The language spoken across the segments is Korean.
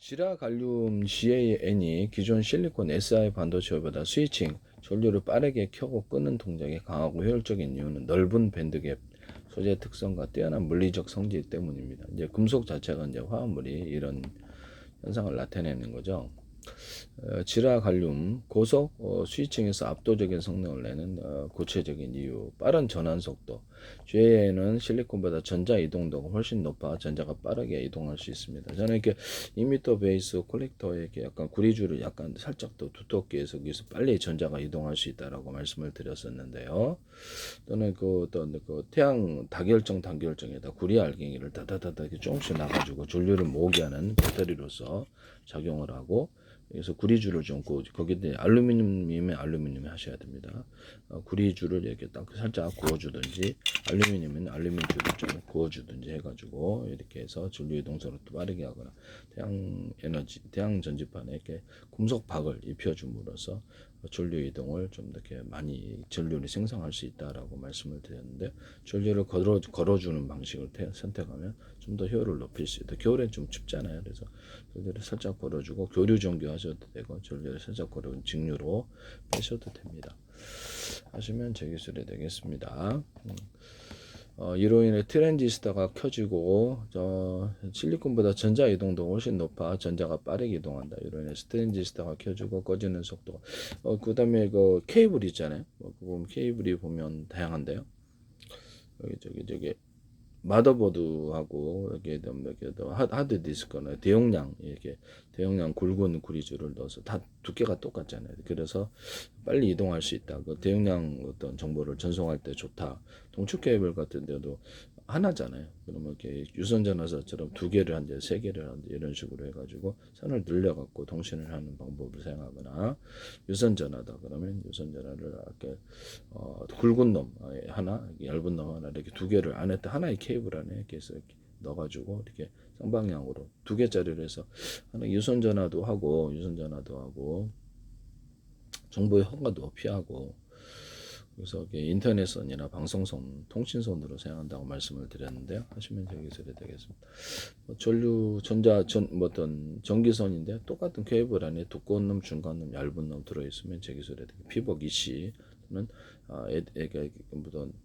지라갈륨 GaN이 기존 실리콘 Si 반도체보다 스위칭, 전류를 빠르게 켜고 끄는 동작이 강하고 효율적인 이유는 넓은 밴드갭 소재 특성과 뛰어난 물리적 성질 때문입니다. 이제 금속 자체가 이제 화합물이 이런 현상을 나타내는 거죠. 지라갈륨 고속 스위칭에서 압도적인 성능을 내는 구체적인 이유, 빠른 전환 속도. GaN은 실리콘보다 전자 이동도가 훨씬 높아 전자가 빠르게 이동할 수 있습니다. 저는 이렇게 2m 베이스 콜렉터에 이렇게 약간 구리줄을 약간 살짝 더 두텁게 해서 여기서 빨리 전자가 이동할 수 있다라고 말씀을 드렸었는데요. 또는 그 태양 단결정에다 구리 알갱이를 다다다다 이렇게 조금씩 놔가지고 전류를 모으게 하는 배터리로서 작용을 하고, 그래서 구리줄을 좀 거기에 알루미늄이면 알루미늄 하셔야 됩니다. 구리줄을 이렇게 딱 살짝 구워주든지 알루미늄이면 알루미늄줄을 좀 구워주든지 해가지고 이렇게 해서 전류의 동선을 또 빠르게 하거나 태양 전지판에 이렇게 금속 박을 입혀줌으로써 전류 이동을 좀 이렇게 많이 전류를 생성할 수 있다라고 말씀을 드렸는데, 전류를 걸어주는 방식을 선택하면 좀 더 효율을 높일 수 있다. 겨울엔 좀 춥잖아요. 그래서 전류를 살짝 걸어주고 교류 전교 하셔도 되고, 전류를 살짝 걸어준 직류로 빼셔도 됩니다. 하시면 제 기술이 되겠습니다. 이로 인해 트랜지스터가 켜지고 실리콘보다 전자 이동도가 훨씬 높아 전자가 빠르게 이동한다. 이로 인해서 트랜지스터가 켜지고 꺼지는 속도가 그 다음에 그 케이블 있잖아요. 케이블이 보면 다양한데요. 저기 마더보드하고 이렇게 하드 디스크나 대용량 굵은 구리줄을 넣어서 다 두께가 똑같잖아요. 그래서 빨리 이동할 수 있다. 그 대용량 어떤 정보를 전송할 때 좋다. 동축 케이블 같은 데도 하나잖아요. 그러면 이렇게 유선전화선처럼 두 개를 한대, 세 개를 한대 이런 식으로 해가지고 선을 늘려갖고 통신을 하는 방법을 사용하거나, 유선전화다 그러면 유선전화를 이렇게 굵은 놈 하나, 얇은 놈 하나 이렇게 두 개를 안에 하나의 케이블 안에 이렇게 해서 이렇게 넣어가지고 이렇게 쌍방향으로 두 개짜리를 해서 하나 유선전화도 하고 정보의 허가도 피하고, 그래서 인터넷선이나 방송선, 통신선으로 사용한다고 말씀을 드렸는데요. 하시면 제 기술이 되겠습니다. 어떤 전기선인데 똑같은 케이블 안에 두꺼운 놈, 중간 놈, 얇은 놈 들어있으면 제 기술이 되겠습니다. 피복 EC는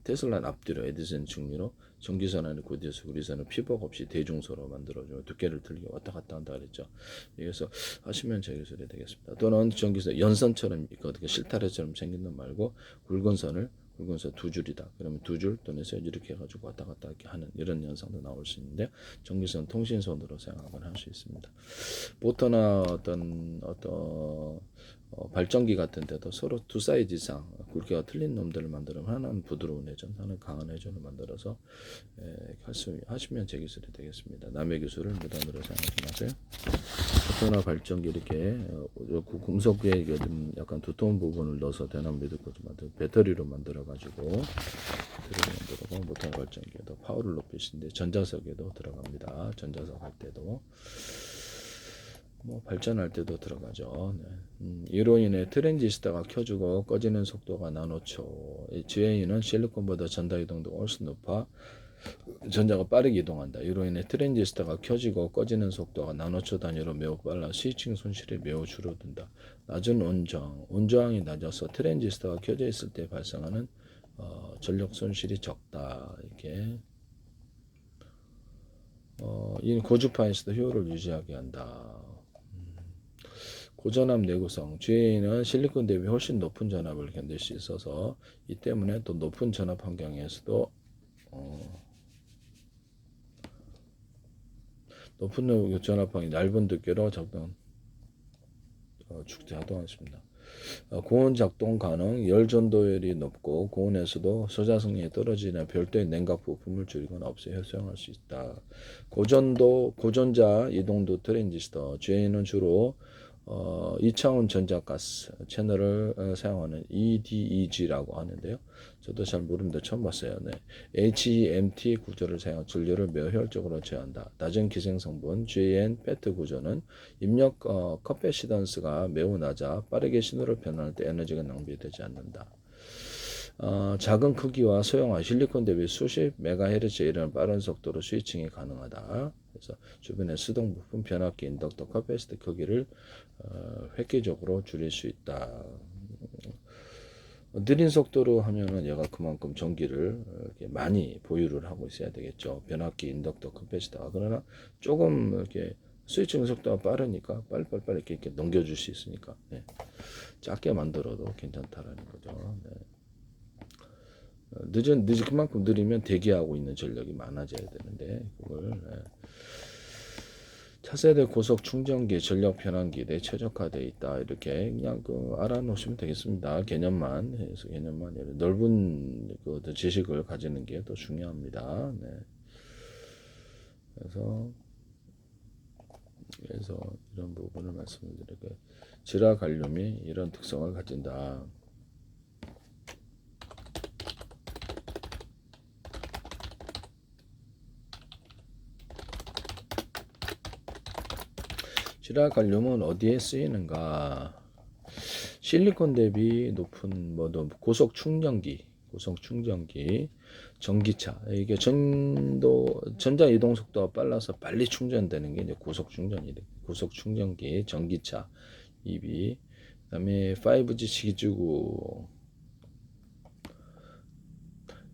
테슬라 앞뒤로 에디슨 중리로 전기선 안에 구디에서 구리선을 피복 없이 대중소로 만들어줘 두께를 틀리게 왔다 갔다 한다 그랬죠. 그래서 하시면 제 기술이 되겠습니다. 또는 전기선 연선처럼 어떻게 실타래처럼 생긴 놈 말고 굵은 선 두 줄이다. 그러면 두 줄 또는 세 줄 이렇게 해가지고 왔다 갔다 이렇게 하는 이런 현상도 나올 수 있는데, 전기선 통신선으로 사용하거나 할 수 있습니다. 모터나 어떤 발전기 같은 데도 서로 두 사이즈 이상 굵기가 틀린 놈들을 만들면 하나는 부드러운 회전, 하나는 강한 회전을 만들어서 하시면 제 기술이 되겠습니다. 남의 기술을 무단으로 사용하지 마세요. 모터나 발전기 이렇게 금속에 좀 약간 두터운 부분을 넣어서 대나무 미드코트 배터리로 만들어가지고 모터 발전기에도 파워를 높이시는데 전자석에도 들어갑니다. 전자석 할 때도 발전할 때도 들어가죠. 네. 이로 인해 트랜지스터가 켜지고 꺼지는 속도가 나노초. GaN은 실리콘보다 전자 이동도가 훨씬 높아 전자가 빠르게 이동한다. 이로 인해 트랜지스터가 켜지고 꺼지는 속도가 나노초 단위로 매우 빨라 스위칭 손실이 매우 줄어든다. 낮은 온저항이 낮아서 트랜지스터가 켜져 있을 때 발생하는 전력 손실이 적다. 이렇게 이 고주파에서도 효율을 유지하게 한다. 고전압 내구성. GaN은 실리콘 대비 훨씬 높은 전압을 견딜 수 있어서 이 때문에 또 높은 전압 환경에서도 높은 전압 환경 얇은 두께로 작동하십니다. 고온 작동 가능, 열 전도율이 높고 고온에서도 소자 성능이 떨어지는 별도의 냉각 부품을 줄이거나 없애 사용할 수 있다. 고전자 이동도 트랜지스터 GaN은 주로 2차원 전자가스 채널을 사용하는 EDEG라고 하는데요. 저도 잘 모릅니다. 처음 봤어요. 네. HEMT 구조를 사용한 전류를 매우 효율적으로 제어한다. 낮은 기생성분 GaN 페트 구조는 입력 커패시던스가 매우 낮아 빠르게 신호를 변환할 때 에너지가 낭비되지 않는다. 작은 크기와 소형화 실리콘 대비 수십 메가헤르츠에 이르는 빠른 속도로 스위칭이 가능하다. 그래서 주변의 수동 부품, 변압기, 인덕터, 카패시터 크기를 획기적으로 줄일 수 있다. 느린 속도로 하면은 얘가 그만큼 전기를 이렇게 많이 보유를 하고 있어야 되겠죠. 변압기, 인덕터, 카패시터. 그러나 조금 이렇게 스위칭 속도가 빠르니까 빨리빨리 이렇게 넘겨줄 수 있으니까 네. 작게 만들어도 괜찮다라는 거죠. 네. 늦은 그만큼 느리면 대기하고 있는 전력이 많아져야 되는데 그걸 차세대 고속 충전기 전력 변환기 내 최적화되어 있다 이렇게 그냥 알아놓으시면 되겠습니다. 개념만 해서 개념만 넓은 그 지식을 가지는 게 더 중요합니다. 네. 그래서 이런 부분을 말씀을 드리고 지라갈륨이 이런 특성을 가진다. 지라갈륨은 어디에 쓰이는가? 실리콘 대비 높은 고속 충전기, 전기차. 이게 전자 이동 속도가 빨라서 빨리 충전되는 게 이제 고속 충전이 돼. 고속 충전기, 전기차, EV. 그다음에 5G 기지국,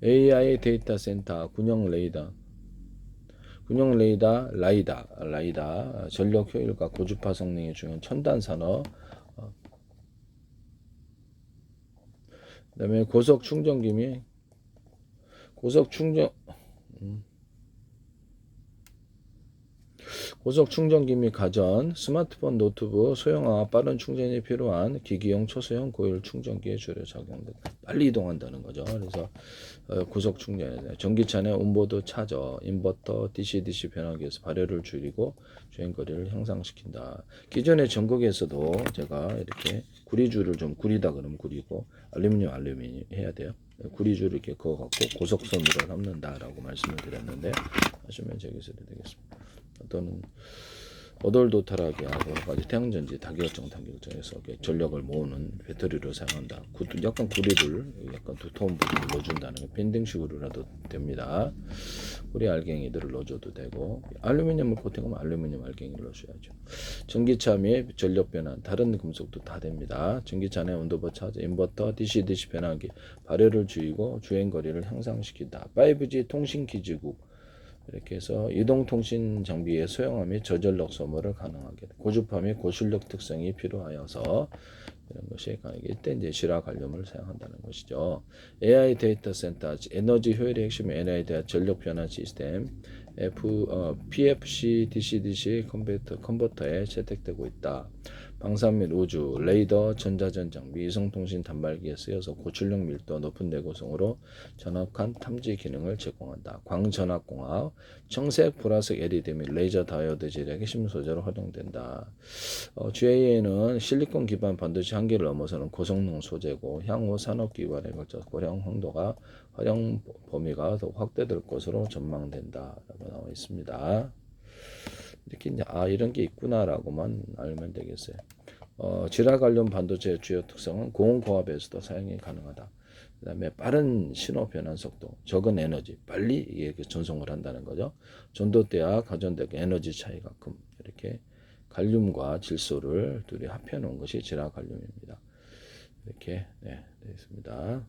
AI 데이터 센터, 라이다, 전력 효율과 고주파 성능이 중요한 첨단 산업. 그다음에 고속 충전기미, 고속 충전 고속 충전기 및 가전, 스마트폰, 노트북, 소형화, 빠른 충전이 필요한 기기용 초소형 고효율 충전기에 주로 작용된다. 빨리 이동한다는 거죠. 그래서 고속 충전에 전기차 내 온보드 차저, 인버터, DC-DC 변환기에서 발열을 줄이고 주행거리를 향상시킨다. 기존의 전극에서도 제가 이렇게 구리줄을 좀 구리다 그러면 구리고 알루미늄 해야 돼요. 구리줄을 이렇게 그어갖고 고속선으로 남는다라고 말씀을 드렸는데 하시면 되겠습니다. 또는 어덜도탈하게 하고 가지 태양전지 다기결정에서 전력을 모으는 배터리를 사용한다. 약간 구리를 약간 두터운 부분을 넣어준다는 게 밴딩식으로라도 됩니다. 구리 알갱이들을 넣어줘도 되고 알루미늄을 코팅하면 알루미늄 알갱이를 넣어줘야죠. 전기차 및 전력 변환 다른 금속도 다 됩니다. 전기차 내 온도버 차저, 인버터, DC-DC 변환기 발열을 줄이고 주행거리를 향상시킨다. 5G 통신기지국 이렇게 해서 이동통신 장비의 소형화 및 저전력 소모를 가능하게 고주파 및 고출력 특성이 필요하여서 이런 것이 가능하게 이때 이제 지라갈륨을 사용한다는 것이죠. AI 데이터 센터 에너지 효율의 핵심 AI 대한 전력 변환 시스템 PFC DC-DC 컨버터에 채택되고 있다. 방산 및 우주, 레이더, 전자전 장비, 이성통신 단말기에 쓰여서 고출력 밀도 높은 내구성으로 정확한 탐지 기능을 제공한다. 광전압공학, 청색, 보라색 LED 및 레이저 다이오드 제작의 핵심 소재로 활용된다. GA에는 실리콘 기반 반도체 한계를 넘어서는 고성능 소재고 향후 산업 기반에 걸쳐 고령 활용 범위가 더 확대될 것으로 전망된다라고 나와 있습니다. 이렇게 이제 이런 게 있구나라고만 알면 되겠어요. 지라갈륨 반도체의 주요 특성은 고온고압에서도 사용이 가능하다. 그 다음에 빠른 신호 변환 속도, 적은 에너지, 빨리 이게 전송을 한다는 거죠. 전도대와 가전대 에너지 차이가 큰 이렇게 갈륨과 질소를 둘이 합해 놓은 것이 지라갈륨입니다. 이렇게 되어 있습니다.